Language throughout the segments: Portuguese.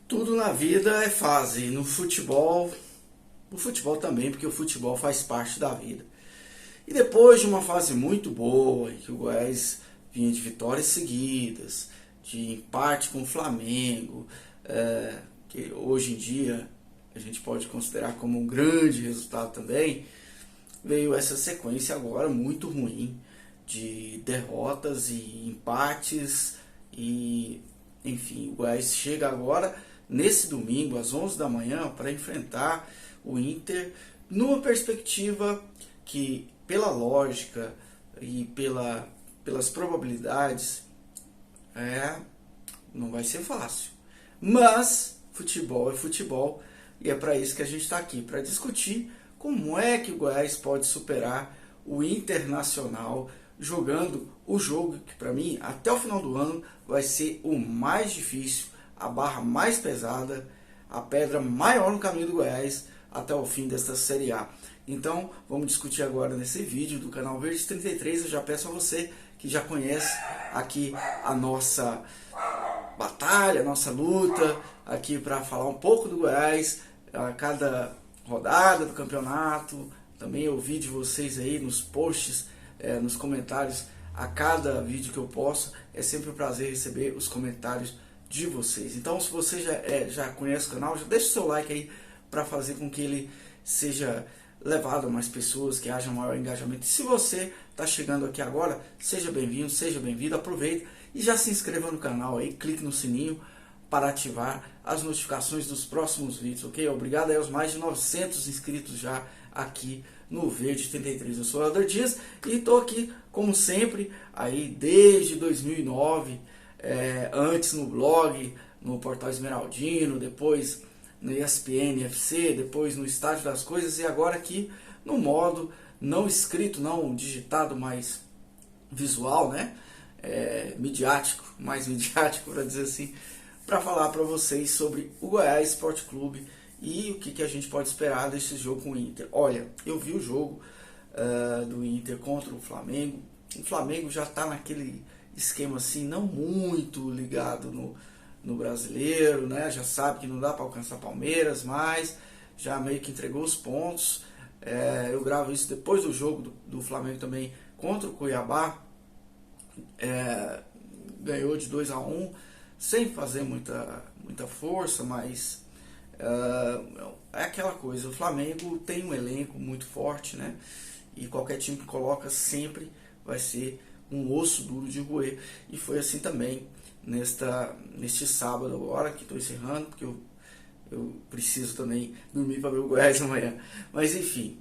Tudo na vida é fase, no futebol também, porque o futebol faz parte da vida. E depois de uma fase muito boa, em que o Goiás vinha de vitórias seguidas, de empate com o Flamengo, que hoje em dia a gente pode considerar como um grande resultado também, veio essa sequência agora muito ruim de derrotas e empates e enfim, o Goiás chega agora nesse domingo às 11 da manhã para enfrentar o Inter numa perspectiva que, pela lógica e pelas probabilidades, não vai ser fácil. Mas futebol é futebol e é para isso que a gente está aqui, para discutir como é que o Goiás pode superar o Internacional jogando o jogo que, para mim, até o final do ano vai ser o mais difícil, a barra mais pesada, a pedra maior no caminho do Goiás até o fim desta Série A. Então, vamos discutir agora nesse vídeo do canal Verde 33. Eu já peço a você que já conhece aqui a nossa batalha, a nossa luta, aqui para falar um pouco do Goiás, a cada rodada do campeonato. Também ouvir de vocês aí nos posts, nos comentários, a cada vídeo que eu posto. É sempre um prazer receber os comentários de vocês. Então, se você já conhece o canal, já deixa o seu like aí para fazer com que ele seja levado a mais pessoas, que haja maior engajamento. E se você está chegando aqui agora, seja bem-vindo, seja bem-vindo, aproveita e já se inscreva no canal aí, clique no sininho para ativar as notificações dos próximos vídeos, ok? Obrigado aí aos mais de 900 inscritos já aqui no Verde 33. Eu sou o Helder Dias e estou aqui, como sempre, aí desde 2009, antes no blog, no Portal Esmeraldino, depois no ESPN FC, depois no Estádio das Coisas e agora aqui no modo não escrito, não digitado, mas visual, né? Midiático, mais midiático para dizer assim, para falar para vocês sobre o Goiás Esporte Clube e o que a gente pode esperar desse jogo com o Inter. Olha, eu vi o jogo do Inter contra o Flamengo. O Flamengo já está naquele esquema assim, não muito ligado no brasileiro, né? Já sabe que não dá para alcançar Palmeiras, mas já meio que entregou os pontos. Eu gravo isso depois do jogo do Flamengo também contra o Cuiabá. Ganhou de 2-1 sem fazer muita força, mas é aquela coisa, o Flamengo tem um elenco muito forte, né? E qualquer time que coloca sempre vai ser um osso duro de roer. E foi assim também neste sábado agora, que estou encerrando, porque eu preciso também dormir para ver o Goiás amanhã. Mas enfim,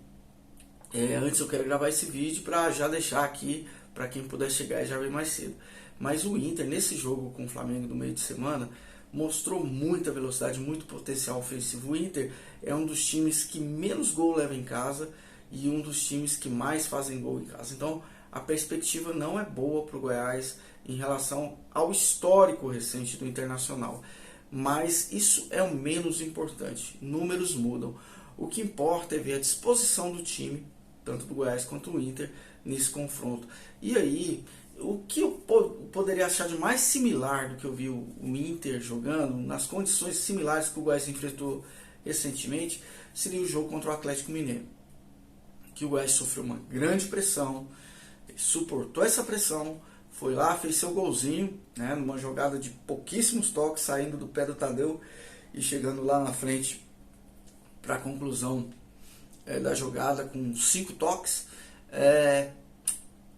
antes eu quero gravar esse vídeo para já deixar aqui, para quem puder chegar e já ver mais cedo. Mas o Inter, nesse jogo com o Flamengo no meio de semana, mostrou muita velocidade, muito potencial ofensivo. O Inter é um dos times que menos gol leva em casa e um dos times que mais fazem gol em casa. Então, a perspectiva não é boa para o Goiás em relação ao histórico recente do Internacional. Mas isso é o menos importante. Números mudam. O que importa é ver a disposição do time, tanto do Goiás quanto do Inter, nesse confronto. E aí, o que eu poderia achar de mais similar do que eu vi o Inter jogando, nas condições similares que o Goiás enfrentou recentemente, seria o jogo contra o Atlético Mineiro. Que o Goiás sofreu uma grande pressão, suportou essa pressão, foi lá, fez seu golzinho, né, numa jogada de pouquíssimos toques, saindo do pé do Tadeu e chegando lá na frente para a conclusão da jogada com 5 toques.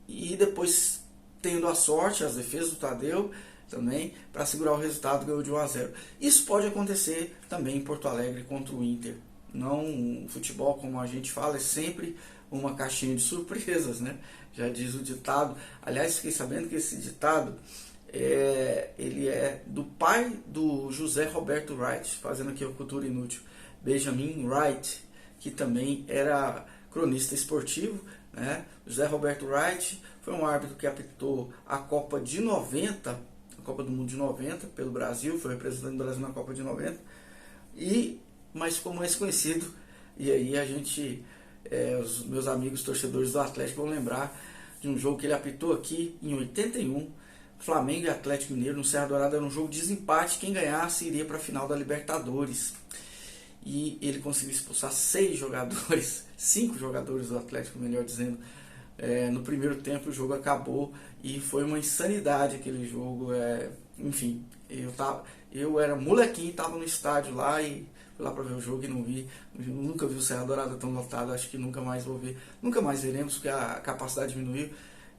E depois, tendo a sorte, as defesas do Tadeu também, para segurar o resultado, ganhou de 1-0. Isso pode acontecer também em Porto Alegre contra o Inter. Não, o futebol, como a gente fala, é sempre uma caixinha de surpresas, né? Já diz o ditado. Aliás, fiquei sabendo que esse ditado ele é do pai do José Roberto Wright, fazendo aqui a cultura inútil, Benjamin Wright, que também era cronista esportivo, né? José Roberto Wright foi um árbitro que apitou a Copa de 90, a Copa do Mundo de 90 pelo Brasil, foi representante do Brasil na Copa de 90, mas ficou mais conhecido, e aí a gente, os meus amigos torcedores do Atlético vão lembrar de um jogo que ele apitou aqui em 81 Flamengo e Atlético Mineiro no Serra Dourada era um jogo de desempate, quem ganhasse iria para a final da Libertadores. E ele conseguiu expulsar 6 jogadores, 5 jogadores do Atlético, melhor dizendo. No primeiro tempo o jogo acabou e foi uma insanidade aquele jogo. Enfim, eu era molequinho, estava no estádio lá e fui lá para ver o jogo e não vi. Eu nunca vi o Serra Dourada tão lotado, acho que nunca mais vou ver. Nunca mais veremos, porque a capacidade diminuiu.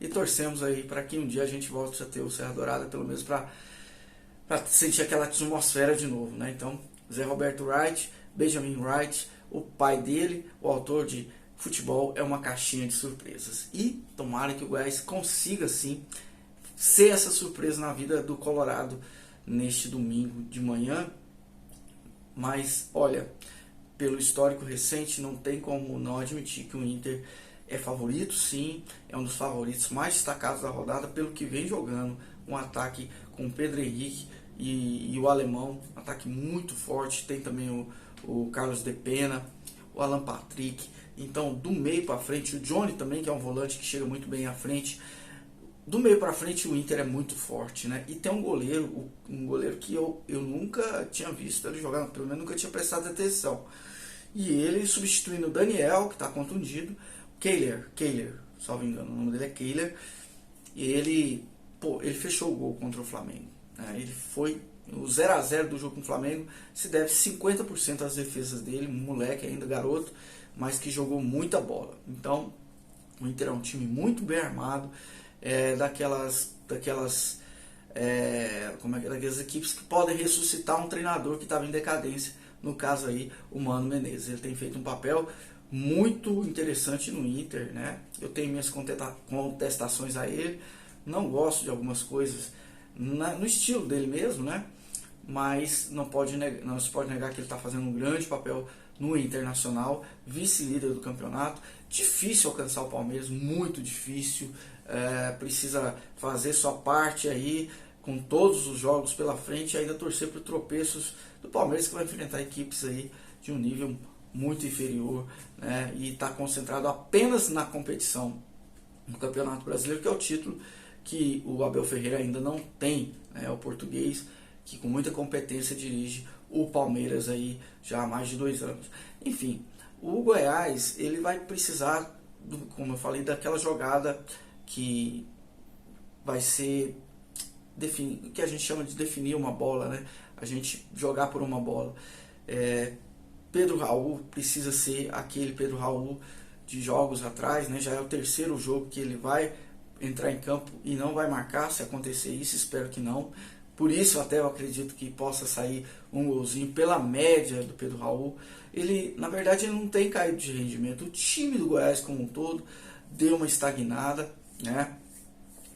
E torcemos aí para que um dia a gente volte a ter o Serra Dourada, pelo menos para sentir aquela atmosfera de novo, né? Então, Zé Roberto Wright, Benjamin Wright, o pai dele, o autor de Futebol é uma Caixinha de Surpresas. E tomara que o Goiás consiga, sim, ser essa surpresa na vida do Colorado neste domingo de manhã. Mas, olha, pelo histórico recente, não tem como não admitir que o Inter é favorito, sim, é um dos favoritos mais destacados da rodada pelo que vem jogando. Um ataque com o Pedro Henrique e o alemão, um ataque muito forte. Tem também o Carlos De Pena, o Alan Patrick. Então, do meio para frente, o Johnny também, que é um volante que chega muito bem à frente. Do meio para frente, o Inter é muito forte, né? E tem um goleiro que eu nunca tinha visto ele jogar, pelo menos nunca tinha prestado atenção. E ele substituindo o Daniel, que está contundido, Kehler, salvo engano, o nome dele é Kehler. E ele fechou o gol contra o Flamengo, né? Ele foi o 0-0 do jogo com o Flamengo, se deve 50% às defesas dele, um moleque ainda, garoto, mas que jogou muita bola. Então, o Inter é um time muito bem armado, daquelas equipes que podem ressuscitar um treinador que estava em decadência, no caso aí, o Mano Menezes. Ele tem feito um papel muito interessante no Inter, né? Eu tenho minhas contestações a ele, não gosto de algumas coisas no estilo dele mesmo, né? Mas não se pode negar que ele está fazendo um grande papel no Internacional, vice-líder do campeonato. Difícil alcançar o Palmeiras, muito difícil. Precisa fazer sua parte aí, com todos os jogos pela frente, e ainda torcer para os tropeços do Palmeiras, que vai enfrentar equipes aí de um nível muito inferior, né? E está concentrado apenas na competição do Campeonato Brasileiro, que é o título que o Abel Ferreira ainda não tem, né? O português, que com muita competência dirige o Palmeiras aí já há mais de 2 anos. Enfim, o Goiás, ele vai precisar, como eu falei, daquela jogada que vai ser que a gente chama de definir uma bola, né? A gente jogar por uma bola. Pedro Raul precisa ser aquele Pedro Raul de jogos atrás, né? Já é o 3º jogo que ele vai entrar em campo e não vai marcar. Se acontecer isso, espero que não. Por isso até eu acredito que possa sair um golzinho pela média do Pedro Raul. Ele, na verdade, ele não tem caído de rendimento. O time do Goiás como um todo deu uma estagnada, né?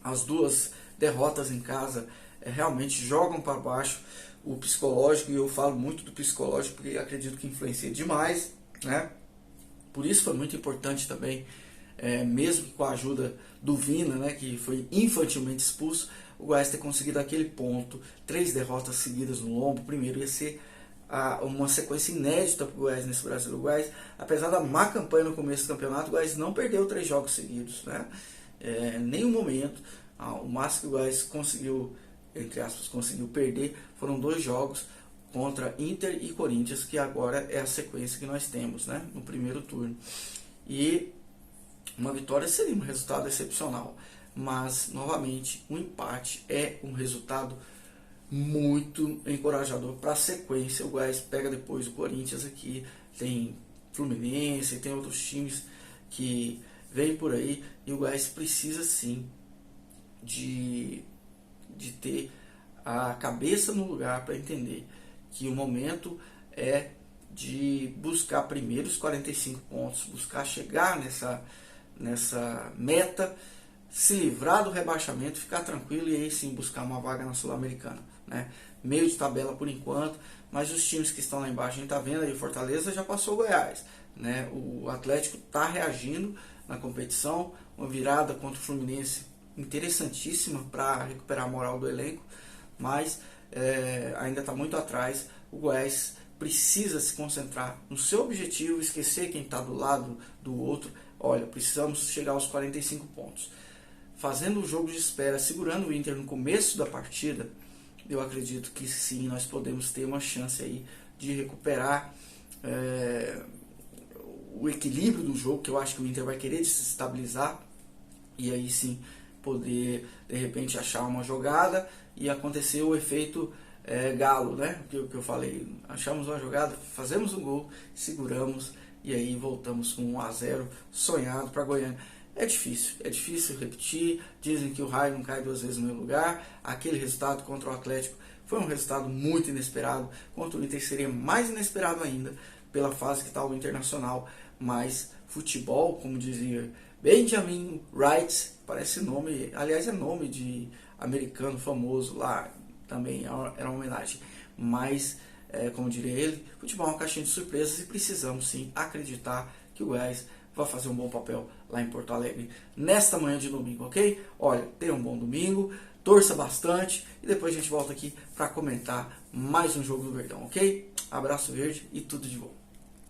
As 2 derrotas em casa realmente jogam para baixo o psicológico, e eu falo muito do psicológico porque acredito que influencia demais, né? Por isso foi muito importante também, mesmo com a ajuda do Vina, né, que foi infantilmente expulso, o Goiás ter conseguido aquele ponto, 3 derrotas seguidas no lombo. Primeiro ia ser uma sequência inédita para o Goiás nesse Brasil. O Goiás, apesar da má campanha no começo do campeonato, o Goiás não perdeu 3 jogos seguidos, né? Em nenhum momento. O máximo que o Goiás conseguiu, entre aspas, conseguiu perder foram 2 jogos contra Inter e Corinthians, que agora é a sequência que nós temos, né, no primeiro turno. E uma vitória seria um resultado excepcional, mas novamente um empate é um resultado muito encorajador para a sequência. O Goiás pega depois o Corinthians aqui, tem Fluminense, tem outros times que vêm por aí, e o Goiás precisa sim de ter a cabeça no lugar para entender que o momento é de buscar primeiro os 45 pontos, buscar chegar nessa meta, se livrar do rebaixamento, ficar tranquilo e aí sim buscar uma vaga na Sul-Americana, né? Meio de tabela por enquanto, mas os times que estão lá embaixo, a gente está vendo aí, o Fortaleza já passou o Goiás, né? O Atlético está reagindo na competição, uma virada contra o Fluminense interessantíssima para recuperar a moral do elenco, mas ainda está muito atrás. O Goiás precisa se concentrar no seu objetivo, esquecer quem está do lado do outro. Olha, precisamos chegar aos 45 pontos. fazendo o jogo de espera, segurando o Inter no começo da partida, eu acredito que sim, nós podemos ter uma chance aí de recuperar o equilíbrio do jogo, que eu acho que o Inter vai querer se estabilizar, e aí sim poder de repente achar uma jogada e acontecer o efeito Galo, né? Que eu falei, achamos uma jogada, fazemos um gol, seguramos e aí voltamos com 1-0 sonhado para Goiânia. É difícil repetir. Dizem que o raio não cai duas vezes no mesmo lugar. Aquele resultado contra o Atlético foi um resultado muito inesperado. Contra o Inter seria mais inesperado ainda pela fase que está o Internacional. Mas futebol, como dizia Benjamin Wright, parece nome, aliás é nome de americano famoso lá, também era uma homenagem. Mas, como diria ele, futebol é uma caixinha de surpresas e precisamos sim acreditar que o Goiás vai fazer um bom papel lá em Porto Alegre nesta manhã de domingo, ok? Olha, tenha um bom domingo, torça bastante e depois a gente volta aqui para comentar mais um jogo do Verdão, ok? Abraço verde e tudo de bom.